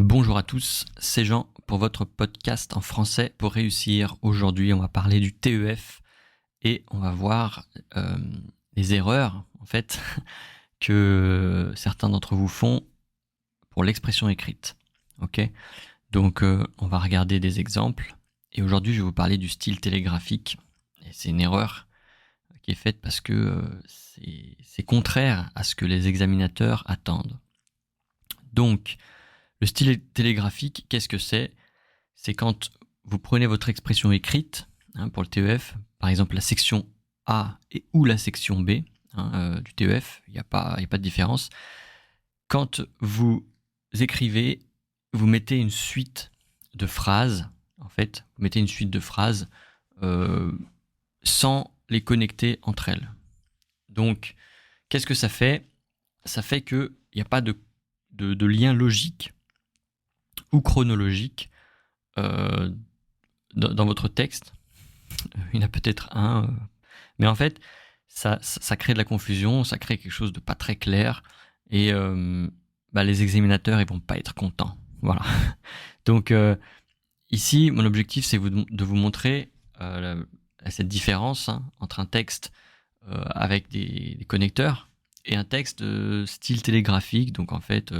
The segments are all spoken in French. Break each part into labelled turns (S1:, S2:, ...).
S1: Bonjour à tous, c'est Jean pour votre podcast en français pour réussir. Aujourd'hui, on va parler du TEF et on va voir les erreurs en fait que certains d'entre vous font pour l'expression écrite. Ok, donc on va regarder des exemples et aujourd'hui, je vais vous parler du style télégraphique. Et c'est une erreur qui est faite parce que c'est contraire à ce que les examinateurs attendent. Donc, le style télégraphique, qu'est-ce que c'est ? C'est quand vous prenez votre expression écrite, pour le TEF, par exemple la section A ou la section B du TEF, il n'y a pas de différence. Quand vous écrivez, vous mettez une suite de phrases, sans les connecter entre elles. Donc, qu'est-ce que ça fait ? Ça fait qu'il n'y a pas de lien logique ou chronologique dans votre texte. Il y en a peut-être un, mais en fait, ça crée de la confusion, ça crée quelque chose de pas très clair, et les examinateurs, ils vont pas être contents. Voilà. Donc ici, mon objectif, c'est de vous montrer cette différence entre un texte avec des connecteurs et un texte de style télégraphique, donc en fait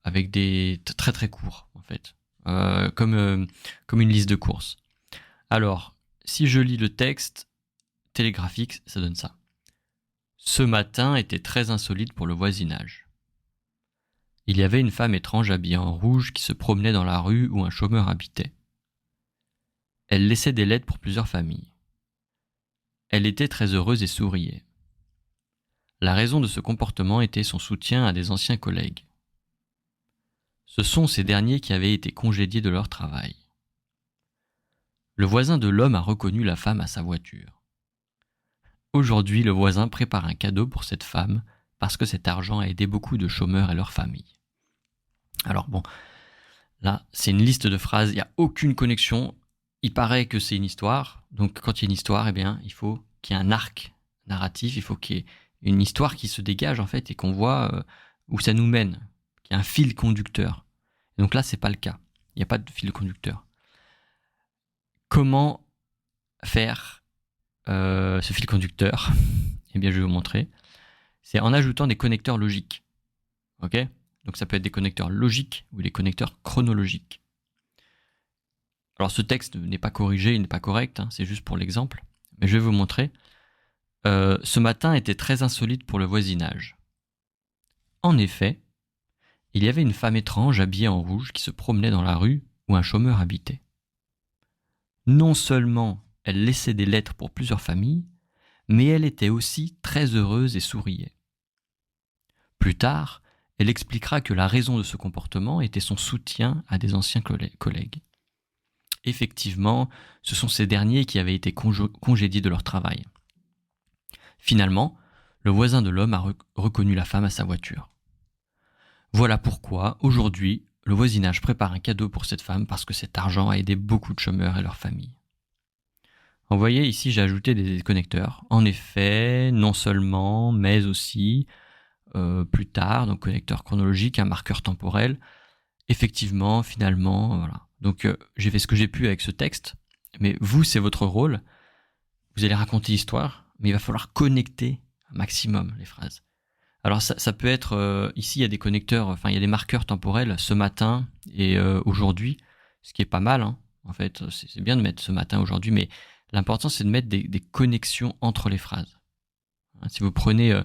S1: avec des très très courts, en fait, comme une liste de courses. Alors, si je lis le texte télégraphique, ça donne ça. Ce matin était très insolite pour le voisinage. Il y avait une femme étrange habillée en rouge qui se promenait dans la rue où un chômeur habitait. Elle laissait des lettres pour plusieurs familles. Elle était très heureuse et souriait. La raison de ce comportement était son soutien à des anciens collègues. Ce sont ces derniers qui avaient été congédiés de leur travail. Le voisin de l'homme a reconnu la femme à sa voiture. Aujourd'hui, le voisin prépare un cadeau pour cette femme parce que cet argent a aidé beaucoup de chômeurs et leurs familles. Alors bon, là, c'est une liste de phrases, il n'y a aucune connexion. Il paraît que c'est une histoire, donc quand il y a une histoire, eh bien, il faut qu'il y ait un arc narratif, il faut qu'il y ait une histoire qui se dégage en fait et qu'on voit où ça nous mène, qu'il y ait un fil conducteur. Et donc là, c'est pas le cas, il n'y a pas de fil conducteur. Comment faire ce fil conducteur ? Eh bien, je vais vous montrer. C'est en ajoutant des connecteurs logiques. Ok ? Donc ça peut être des connecteurs logiques ou des connecteurs chronologiques. Alors ce texte n'est pas corrigé, il n'est pas correct, c'est juste pour l'exemple. Mais je vais vous montrer. Ce matin était très insolite pour le voisinage. En effet, il y avait une femme étrange habillée en rouge qui se promenait dans la rue où un chômeur habitait. Non seulement elle laissait des lettres pour plusieurs familles, mais elle était aussi très heureuse et souriait. Plus tard, elle expliquera que la raison de ce comportement était son soutien à des anciens collègues. Effectivement, ce sont ces derniers qui avaient été congédiés de leur travail. Finalement, le voisin de l'homme a reconnu la femme à sa voiture. Voilà pourquoi, aujourd'hui, le voisinage prépare un cadeau pour cette femme parce que cet argent a aidé beaucoup de chômeurs et leurs familles. Vous voyez, ici, j'ai ajouté des connecteurs. En effet, non seulement, mais aussi, plus tard, donc connecteur chronologique, un marqueur temporel. Effectivement, finalement, voilà. Donc j'ai fait ce que j'ai pu avec ce texte, mais vous, c'est votre rôle. Vous allez raconter l'histoire, mais il va falloir connecter un maximum les phrases. Alors ça peut être, ici il y a des connecteurs, il y a des marqueurs temporels, ce matin et aujourd'hui, ce qui est pas mal, en fait, c'est bien de mettre ce matin, aujourd'hui, mais l'important c'est de mettre des connexions entre les phrases. Si vous prenez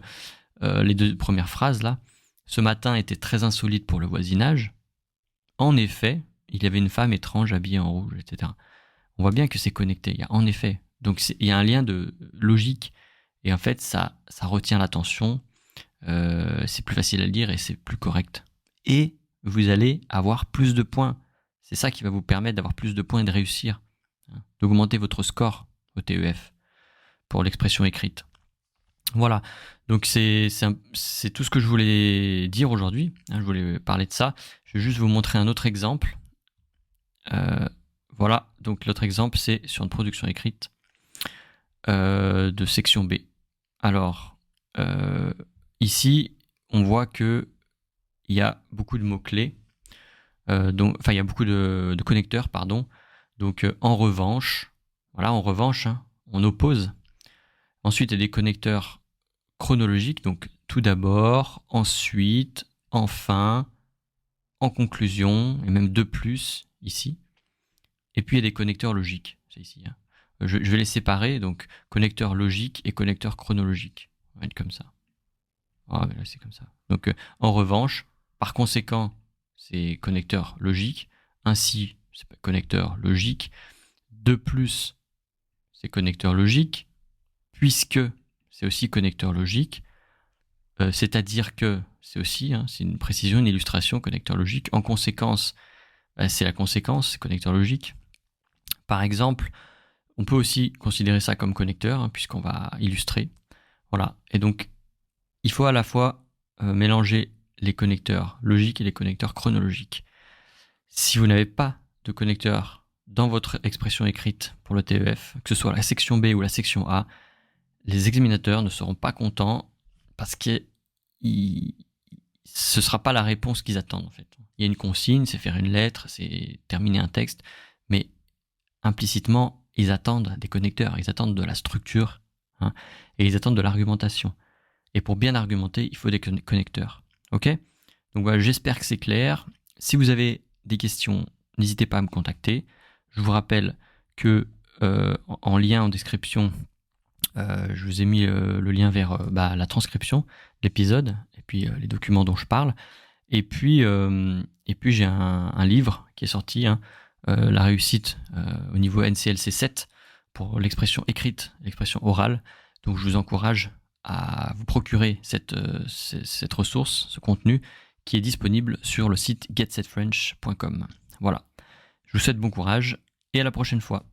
S1: les deux premières phrases là, ce matin était très insolite pour le voisinage. En effet, il y avait une femme étrange habillée en rouge, etc. On voit bien que c'est connecté. Il y a en effet. Donc il y a un lien de logique et en fait ça retient l'attention. C'est plus facile à lire et c'est plus correct. Et vous allez avoir plus de points. C'est ça qui va vous permettre d'avoir plus de points et de réussir, d'augmenter votre score au TEF pour l'expression écrite. Voilà, donc c'est tout ce que je voulais dire aujourd'hui. Je voulais parler de ça. Je vais juste vous montrer un autre exemple. Voilà, donc l'autre exemple, c'est sur une production écrite de section B. Alors, ici, on voit qu'il y a beaucoup de mots-clés. il y a beaucoup de connecteurs, pardon. Donc, en revanche, hein, on oppose. Ensuite, il y a des connecteurs chronologiques. Donc, tout d'abord, ensuite, enfin, en conclusion, et même de plus, ici. Et puis, il y a des connecteurs logiques. C'est ici. Hein. Je vais les séparer. Donc, connecteur logique et connecteur chronologique. On va être comme ça. Ah, mais là, c'est comme ça. Donc, en revanche, par conséquent, c'est connecteur logique. Ainsi, c'est connecteur logique. De plus, c'est connecteur logique. Puisque c'est aussi connecteur logique. C'est-à-dire que c'est aussi, hein, c'est une précision, une illustration, connecteur logique. En conséquence, c'est la conséquence, c'est connecteur logique. Par exemple, on peut aussi considérer ça comme connecteur, hein, puisqu'on va illustrer. Voilà. Et donc, il faut à la fois mélanger les connecteurs logiques et les connecteurs chronologiques. Si vous n'avez pas de connecteur dans votre expression écrite pour le TEF, que ce soit la section B ou la section A, les examinateurs ne seront pas contents parce que ce ne sera pas la réponse qu'ils attendent en fait. Il y a une consigne, c'est faire une lettre, c'est terminer un texte, mais implicitement, ils attendent des connecteurs, ils attendent de la structure, hein, et ils attendent de l'argumentation. Et pour bien argumenter, il faut des connecteurs. Ok ? Donc voilà, j'espère que c'est clair. Si vous avez des questions, n'hésitez pas à me contacter. Je vous rappelle que en lien en description, je vous ai mis le lien vers la transcription de l'épisode et puis les documents dont je parle. Et puis j'ai un livre qui est sorti, hein, La réussite au niveau NCLC 7 pour l'expression écrite, l'expression orale. Donc je vous encourage à vous procurer cette ressource, ce contenu qui est disponible sur le site getsetfrench.com. Voilà. Je vous souhaite bon courage et à la prochaine fois.